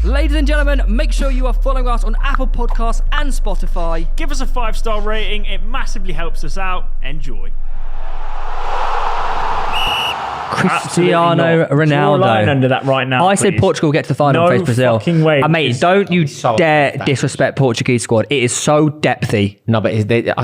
Ladies and gentlemen, make sure you are following us on Apple Podcasts and Spotify. Give us a 5-star rating. It massively helps us out. Enjoy. Cristiano Ronaldo. Draw a line under that right now. I said Portugal get to the final and face Brazil. No fucking way. Mate, don't you dare disrespect Portuguese squad. It is so depthy. No, but I think that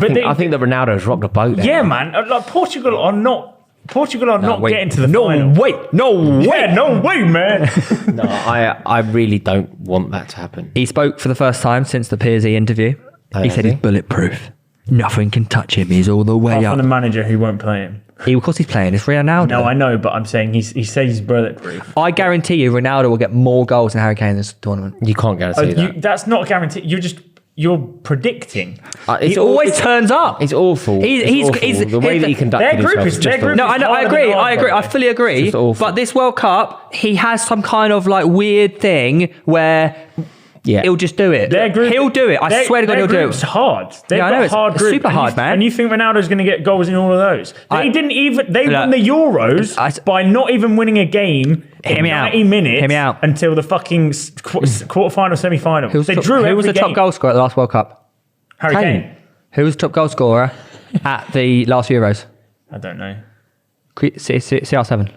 Ronaldo's rocked the boat there. Yeah, man. Like Portugal are not getting to the final. No way, man. No, I really don't want that to happen. He spoke for the first time since the PSV interview. He said he's bulletproof. Nothing can touch him. He's all the way Apart up. from the manager who won't play him. Of course he's playing. It's Ronaldo. No, I know, but I'm saying he says he's bulletproof. I guarantee you Ronaldo will get more goals than Harry Kane in this tournament. You can't guarantee that. That's not a guarantee. You're predicting. He always turns up. It's awful. He's the way that he conducted himself is just awful. No, I agree. I fully agree. It's awful. But this World Cup, he has some kind of like weird thing where he'll just do it. He'll do it. I swear to God, he'll do it. It's hard. They've got it's hard group. super hard, man. And you think Ronaldo's going to get goals in all of those? They won the Euros by not even winning a game in 90 minutes until the fucking quarterfinal, semi-final. They drew. Who was the top goal scorer at the last World Cup? Harry Kane. Who was the top goal scorer at the last Euros? I don't know. CR7.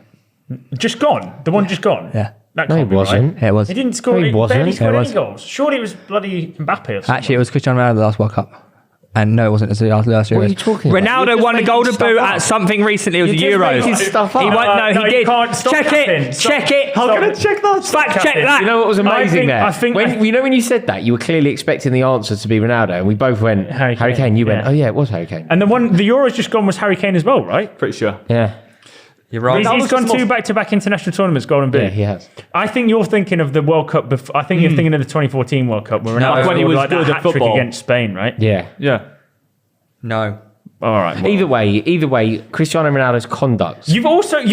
Just gone. The one just gone. Yeah. That No, he can't be wasn't. Right. Yeah, it was. He didn't score. No, he wasn't. Barely scored Yeah, it any was. goals. Surely it was bloody Mbappe or something. Actually, it was Cristiano Ronaldo the last World Cup. And no, it wasn't. It was the last Euros. What are you talking about? Ronaldo won the Golden Boot at something recently. It was the Euros. He won. No, he did. Check it. I'm going to check that. Fact check that. You know what was amazing I think when you said that, you were clearly expecting the answer to be Ronaldo, and we both went Harry Kane. You went, oh yeah, it was Harry Kane. And the Euros just gone was Harry Kane as well, right? Pretty sure. Yeah. You're right. He's gone 2 back-to-back international tournaments, Golden Boot. Yeah, he has. I think you're thinking of the World Cup. I think you're thinking of the 2014 World Cup where Ronaldo when he was like good that at hat-trick football. against Spain, right? Yeah. Yeah. No. All right. Well. Either way, Cristiano Ronaldo's conduct. You're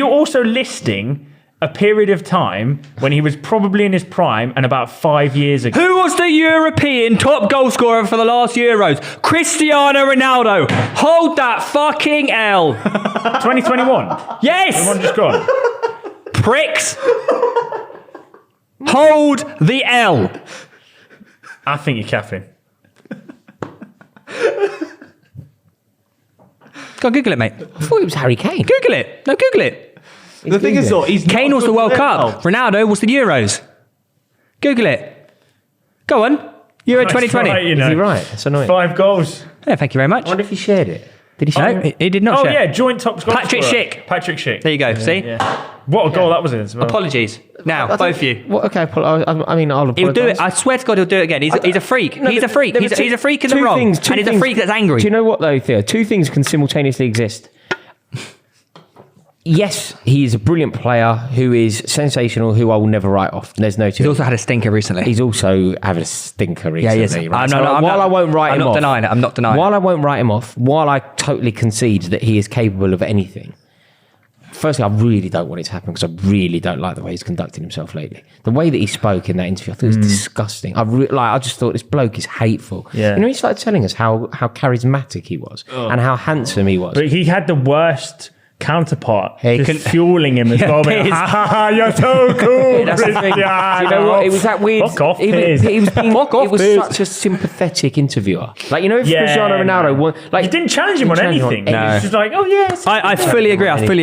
also listing a period of time when he was probably in his prime and about 5 years ago. Who was the European top goal scorer for the last Euros? Cristiano Ronaldo. Hold that fucking L. 2021. Yes. The one just gone. Pricks. Hold the L. I think you're capping. Go Google it, mate. I thought it was Harry Kane. Google it. No, Google it. The thing is, though, he's Kane not was the good World for Cup. them. Ronaldo was the Euros. Google it. Go on. Euro 2020. Right, you Is know. he right? That's annoying. 5 goals. Yeah, thank you very much. I wonder if he shared it. Did he share No, it? he did not Oh share. yeah, joint top goal Patrick scorer. Schick. Patrick Schick. There you go. See? Yeah. What a goal that was in as well. Apologies. Now, both of you. Well, okay, I mean, I'll He'll do apologise. it. I swear to God, he'll do it again. He's a freak. He's a freak. There were He's a freak in the two wrong. things- And he's a freak that's angry. Do you know what, though, Theo? 2 things can simultaneously exist. Yes, he is a brilliant player who is sensational, who I will never write off. There's no two. He's also had a stinker recently. He's also having a stinker recently. Yeah, he is. Right? I won't write him off. I'm not denying it. While I won't write him off, while I totally concede that he is capable of anything, firstly, I really don't want it to happen because I really don't like the way he's conducted himself lately. The way that he spoke in that interview, I thought it was disgusting. I just thought this bloke is hateful. Yeah. You know, he started telling us how charismatic he was and how handsome he was. But he had the worst counterpart He just couldn't- fueling him as well. Piers. Ha ha ha, you're so cool, That's the thing. Cristiano. Do you know what? It was that weird. Fuck off, he Piers. was being, Fuck off, it was Piers. such a sympathetic interviewer. Like, you know, if Yeah, Cristiano Ronaldo man. won, like, He didn't challenge him on challenge him on anything. anything. He was just like, oh yes. I fully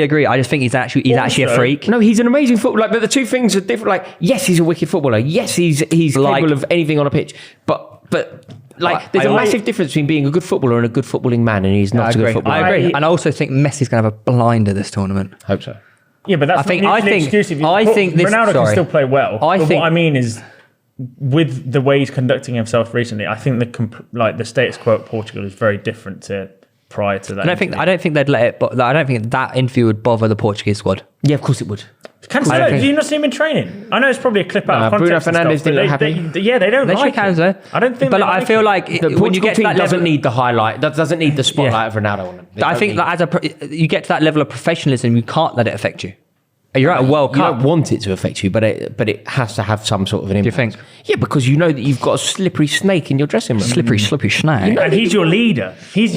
agree. I just think he's actually a freak. No, he's an amazing footballer. Like, but the 2 things are different. Like, yes, he's a wicked footballer. Yes, he's Like- capable of anything on a pitch. But like, there's I a massive difference between being a good footballer and a good footballing man, and he's not a good footballer. I agree. And I also think Messi's going to have a blinder this tournament. Hope so. Yeah, but that's I think- not I mutually think- exclusive. I think this- Ronaldo can sorry. still play well. I But think- what I mean is, with the way he's conducting himself recently, I think the status quo at Portugal is very different to prior to that. I don't think they'd let it. But I don't think that interview would bother the Portuguese squad. Yeah, of course it would. Cancelo, do you not see him in training? I know it's probably a clip out of Bruno context. and Fernandes stuff, but didn't look happy. Yeah, they don't They like shake hands though. I don't think. But they I like feel it. like The when you Portugal get to team that doesn't level, need the highlight. That doesn't need the spotlight of Ronaldo on them. They I don't think need- that you get to that level of professionalism, you can't let it affect you. You're at a World You Cup. don't want it to affect you, but it has to have some sort of an impact. think? Yeah, because you know that you've got a slippery snake in your dressing room. Slippery snake. And he's your leader. He's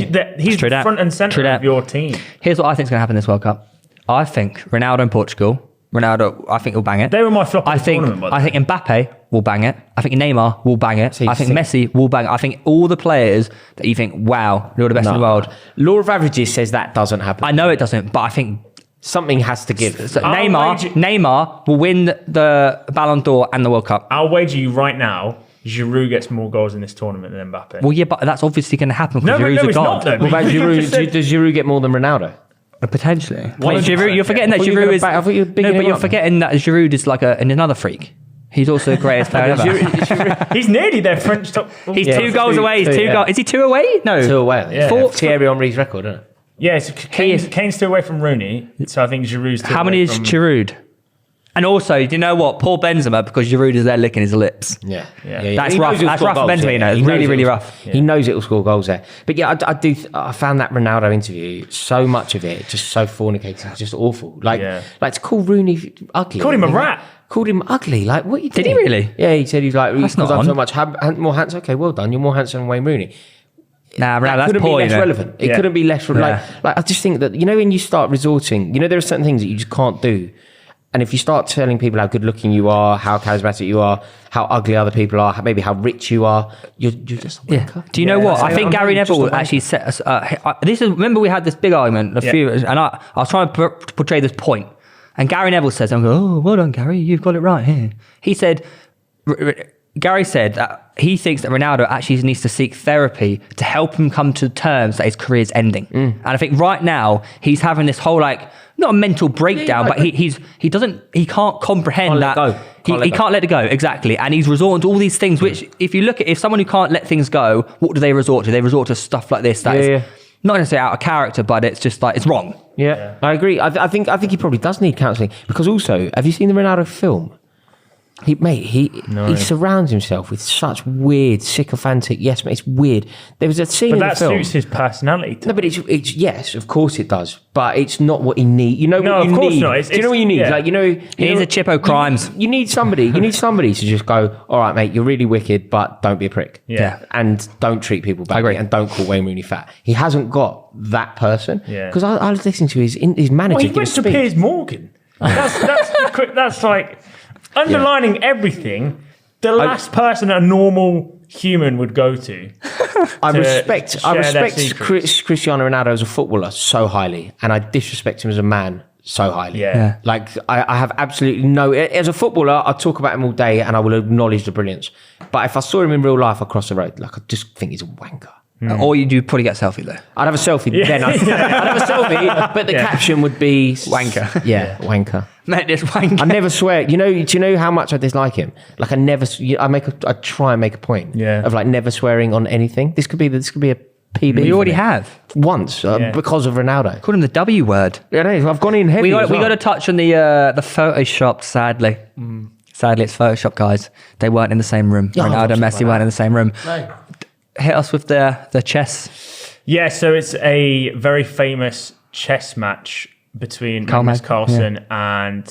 True that. front and True centre that. of your team. Here's what I think is going to happen this World Cup. I think Ronaldo in Portugal Ronaldo, I think he'll bang it. They were my flop of the tournament, by the way. I think Mbappe will bang it. I think Neymar will bang it. I think Messi will bang it. I think all the players that you think, wow, you're the best in the world. Law of averages says that doesn't happen. I know it doesn't, but I think something has to give. So Neymar will win the Ballon d'Or and the World Cup. I'll wager you right now, Giroud gets more goals in this tournament than Mbappe. Well, yeah, but that's obviously going to happen because Giroud's a god. Not, though. What about Giroud? Does Giroud get more than Ronaldo? Potentially. Giroud, you're forgetting that Giroud is... but you're forgetting that Giroud is like another freak. He's also the greatest player ever. He's nearly their French top... He's 2 goals away. He's 2 goals. Is he 2 away? No. 2 away. Yeah. Thierry Henry's record, isn't it? Yeah, so Kane's 2 away from Rooney, so I think Giroud's 2 How many is Giroud? And also, do you know what? Poor Benzema, because Giroud is there licking his lips. Yeah. That's rough. That's rough for Benzema, you know. It's really, really rough. He knows it will score goals there. But yeah, I found that Ronaldo interview, so much of it, just so fornicating, just awful. Like to call Rooney ugly. Called him a rat. Called him ugly. Like, what you doing? Did he really? Yeah, he said he's like, that's not I'm so much more handsome. Okay, well done. You're more handsome than Wayne Rooney. Nah, that that's couldn't poor, be less relevant. It couldn't be less like I just think that, you know, when you start resorting, you know, there are certain things that you just can't do. And if you start telling people how good looking you are, how charismatic you are, how ugly other people are, maybe how rich you are, you're just a wanker. Do you know what? I think Gary Neville actually set us. Remember we had this big argument a few, and I was trying to portray this point, and Gary Neville says, "I'm going, oh, well done, Gary, you've got it right here." He said. Gary said that he thinks that Ronaldo actually needs to seek therapy to help him come to terms that his career's ending. And I think right now he's having this whole not a mental breakdown, but he can't comprehend that he can't let it go, exactly. And he's resorting to all these things, which if someone who can't let things go, what do they resort to? They resort to stuff like this that is not necessarily out of character, but it's just like it's wrong. Yeah. I agree. I think he probably does need counselling, because also, have you seen the Ronaldo film? He surrounds himself with such weird, sycophantic. Yes, mate, it's weird. There was a scene in the film. But that suits his personality. No, but it's yes, of course it does. But it's not what he needs. You know what you need. No, of course not. Do you know what you need? Like, he needs a Chippo Crimes. You need somebody. You need somebody to just go, all right, mate, you're really wicked, but don't be a prick. Yeah. And don't treat people badly, and don't call Wayne Rooney fat. He hasn't got that person. Yeah. Because I was listening to his manager. Well, he went to Piers Morgan. That's like. Underlining everything, the last person a normal human would go to. I respect Cristiano Ronaldo as a footballer so highly, and I disrespect him as a man so highly. Yeah. Like I have absolutely no. As a footballer, I talk about him all day, and I will acknowledge the brilliance. But if I saw him in real life across the road, I just think he's a wanker. Or you'd probably get a selfie though. I'd have a selfie then. I'd have a selfie, but the caption would be wanker. Yeah, wanker. Mate, this wanker. I never swear. Do you know how much I dislike him? Like I try and make a point of like never swearing on anything. This could be a PB. We already have once because of Ronaldo. Called him the W word. Yeah, I've gone in heavy. We got to touch on the Photoshop. Sadly, it's Photoshop, guys. They weren't in the same room. Ronaldo and Messi weren't in the same room. No. Hit us with the chess. Yeah, so it's a very famous chess match between Magnus Carlsen and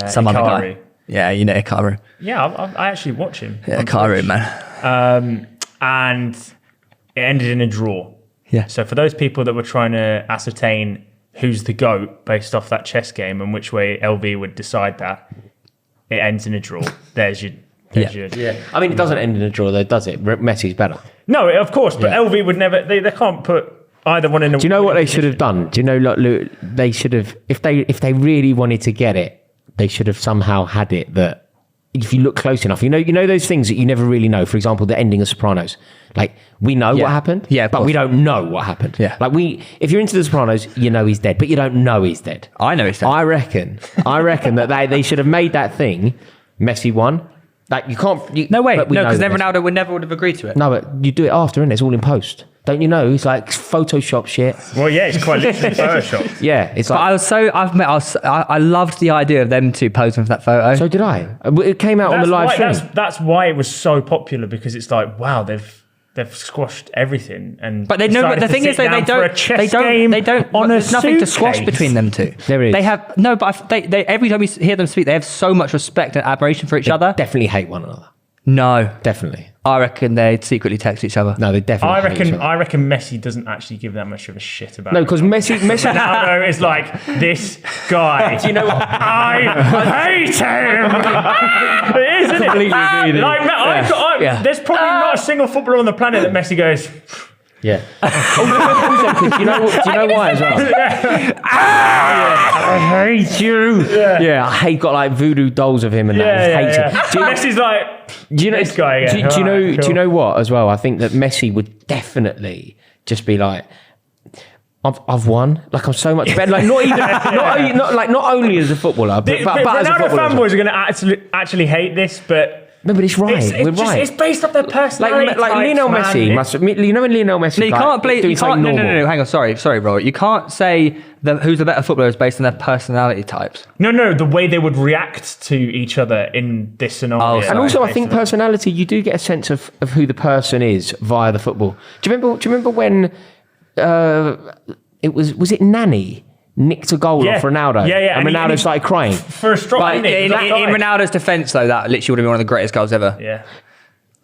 some Hikaru. other guy. Yeah, you know Hikaru. Yeah, I actually watch him. Yeah, Hikaru, man. And it ended in a draw. Yeah. So for those people that were trying to ascertain who's the GOAT based off that chess game and which way LV would decide that, it ends in a draw. There's your... I mean, it doesn't end in a draw, though, does it? Messi's better. No, of course, but LV would never. They can't put either one in. Do you know what they should have done? Do you know, like, they should have, if they really wanted to get it, they should have somehow had it that if you look close enough, you know those things that you never really know. For example, the ending of Sopranos. Like, we know what happened, but we don't know what happened. Yeah. Like, if you're into the Sopranos, you know he's dead, but you don't know he's dead. I know he's dead. I reckon that they should have made that thing. Messi won. Like, you can't... No way. No, because then Ronaldo would never have agreed to it. No, but you do it after, innit? It's all in post. Don't you know? It's like Photoshop shit. Well, yeah, it's quite literally Photoshop. Yeah, it's like... But I loved the idea of them two posing for that photo. So did I. It came out on the live stream. That's why it was so popular, because it's like, wow, they've squashed everything, but they know. But the thing is, they don't. There's nothing to squash between them two. There is. They have no, but they every time you hear them speak, they have so much respect and admiration for each other. Definitely hate one another. No. Definitely. I reckon they'd secretly text each other. No, they definitely. I reckon Messi doesn't actually give that much of a shit about. No, because Messi Ronaldo is like, this guy. Do you know what? I hate him. Isn't it? Like, there's probably not a single footballer on the planet that Messi goes. Yeah. Also, do you know why as well? I hate you. Yeah, I got like voodoo dolls of him and hate him. Messi's like, this guy again. Do you know what as well? I think that Messi would definitely just be like, I've won. Like, I'm so much better. Like, not only as a footballer, but as a Ronaldo footballer. fanboys are going to actually hate this, but. No, but it's right. We're right. It's based off their personality. Like Lionel Messi when Lionel Messi. No, you can't believe. You can't. No. Hang on. Sorry, bro. You can't say who's the better footballer is based on their personality types. No. The way they would react to each other in this scenario. And also, I think personality. You do get a sense of who the person is via the football. Do you remember when it was it Nani? Nicked a goal off Ronaldo. And Ronaldo started crying. For a strong in Ronaldo's defence, though, that literally would have been one of the greatest goals ever.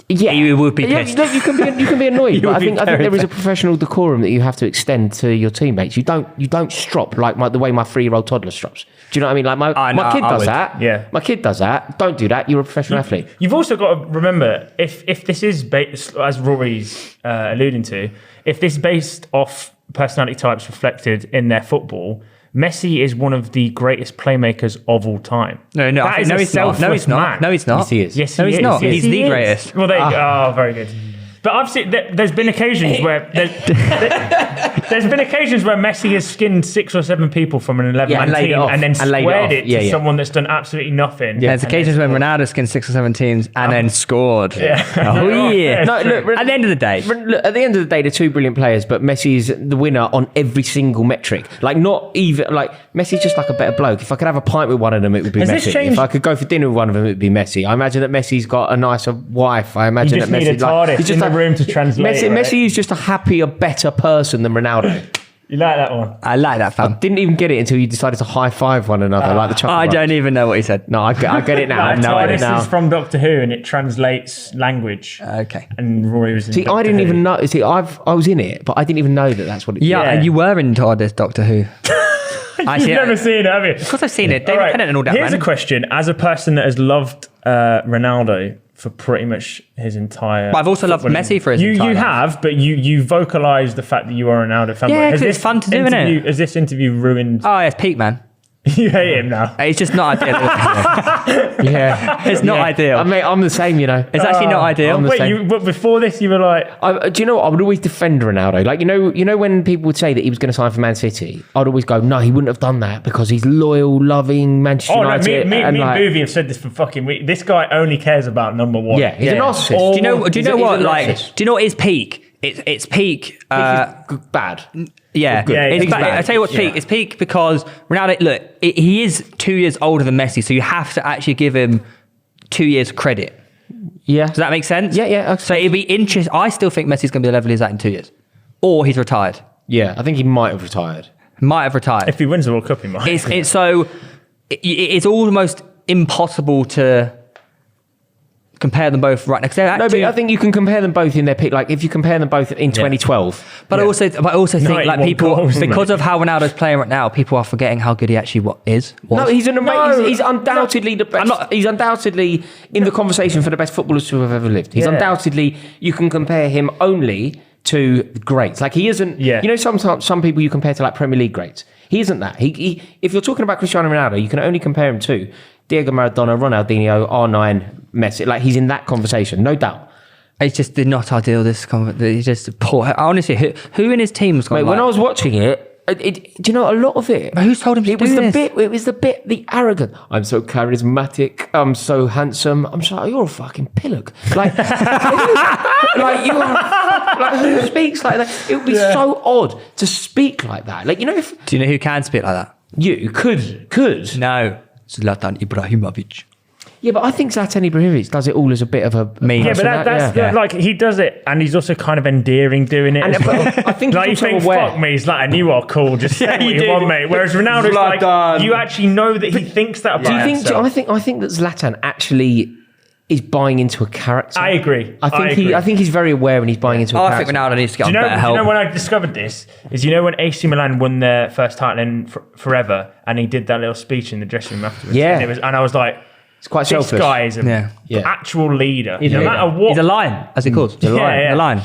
Yeah, he would be pissed. You can be annoyed, but I think there is a professional decorum that you have to extend to your teammates. You don't strop like the way my 3-year-old toddler strops. Do you know what I mean? Like my kid does that. Yeah, my kid does that. Don't do that. You're a professional athlete. You've also got to remember if this is based, as Rory's alluding to, if this is based off personality types reflected in their football, Messi is one of the greatest playmakers of all time. No, he's not. No, he's not. Yes, he is. Yes, no, he's not. He's the greatest. Well, there you go. Oh, very good. But I've seen there's been occasions where there's been occasions where Messi has skinned 6 or 7 people from an 11-man team and then squared it to someone that's done absolutely nothing. Yeah, there's occasions when Ronaldo skinned 6 or 7 teams and then scored. Yeah. Oh yeah. No, look, at the end of the day, they're 2 brilliant players, but Messi's the winner on every single metric. Like not even like Messi's just like a better bloke. If I could have a pint with one of them, it would be Messi. If I could go for dinner with one of them, it would be Messi. I imagine that Messi's got a nicer wife. I imagine that Messi he's just like room to translate. Messi is just a happier, better person than Ronaldo. You like that one? I like that, fam. I didn't even get it until you decided to high five one another like the chocolate. I don't even know what he said. No, I get it now. This is from Doctor Who and it translates language. Okay. And Rory was in See, Doctor I didn't Who. even know. See, I was in it, but I didn't even know that that's what it is. Yeah, and you were in TARDIS Doctor Who. You've never seen it, have you? Of course I've seen it. David Tennant and all that, Here's a question. As a person that has loved Ronaldo for pretty much his entire... But I've also loved Messi for his entire You life. have, but you vocalise the fact that you are a Ronaldo fan. Yeah, because it's fun to do, isn't it? Has this interview ruined... Oh, it's peak, man. You hate him now. It's just not ideal. Yeah. It's not ideal. I'm the same, you know. It's actually not ideal. But before this, you were like... do you know what? I would always defend Ronaldo. Like, you know when people would say that he was going to sign for Man City, I'd always go, no, he wouldn't have done that because he's loyal, loving Manchester United. Me and Boovie have said this for fucking weeks. This guy only cares about number one. Yeah, he's a narcissist. Do you know what? Like, do you know what is peak? It's peak. Bad. Yeah, it's bad. I'll tell you what's peak. It's peak because Ronaldo, look, he is 2 years older than Messi, so you have to actually give him 2 years credit. Yeah. Does that make sense? Yeah. Okay. So it'd be interesting. I still think Messi's going to be the level he's at in 2 years. Or he's retired. Yeah, I think he might have retired. If he wins the World Cup, he might. It's almost impossible to compare them both right now. But I think you can compare them both in their pick. Like if you compare them both in 2012. But I also think like people, goals, because of how Ronaldo's playing right now, people are forgetting how good he actually is. No, he's an amazing. He's undoubtedly the best. He's undoubtedly in the conversation for the best footballers to have ever lived. He's undoubtedly. You can compare him only to greats. Like he isn't. Yeah. You know, sometimes some people you compare to like Premier League greats. He isn't that. He if you're talking about Cristiano Ronaldo, you can only compare him to Diego Maradona, Ronaldinho, R9, Messi. Like he's in that conversation, no doubt. It's just not ideal. He's just poor. Honestly, who in his team was going? When I was watching it, do you know a lot of it? But who's told him to do this? It was the arrogant. I'm so charismatic. I'm so handsome. I'm sorry, you're a fucking pillock. Like, like you are. Like who speaks like that? It would be so odd to speak like that. Like Do you know who can speak like that? You could. No. Zlatan Ibrahimovic. Yeah, but I think Zlatan Ibrahimovic does it all as a bit of a mean. Yeah, but that's like he does it, and he's also kind of endearing doing it. And, I think like you think, fuck me, Zlatan, you are cool. Just say what you want, mate. Whereas Ronaldo's like, you actually know that he thinks that about himself. I think that Zlatan actually is buying into a character. I agree. I think he's very aware when he's buying into a character. I think Ronaldo needs to get better Do help. you know when I discovered this? When AC Milan won their first title in forever, and he did that little speech in the dressing room afterwards. Yeah. And I was like, it's quite selfish. This guy is an actual leader. No matter what. He's a lion, as he calls. He's a lion.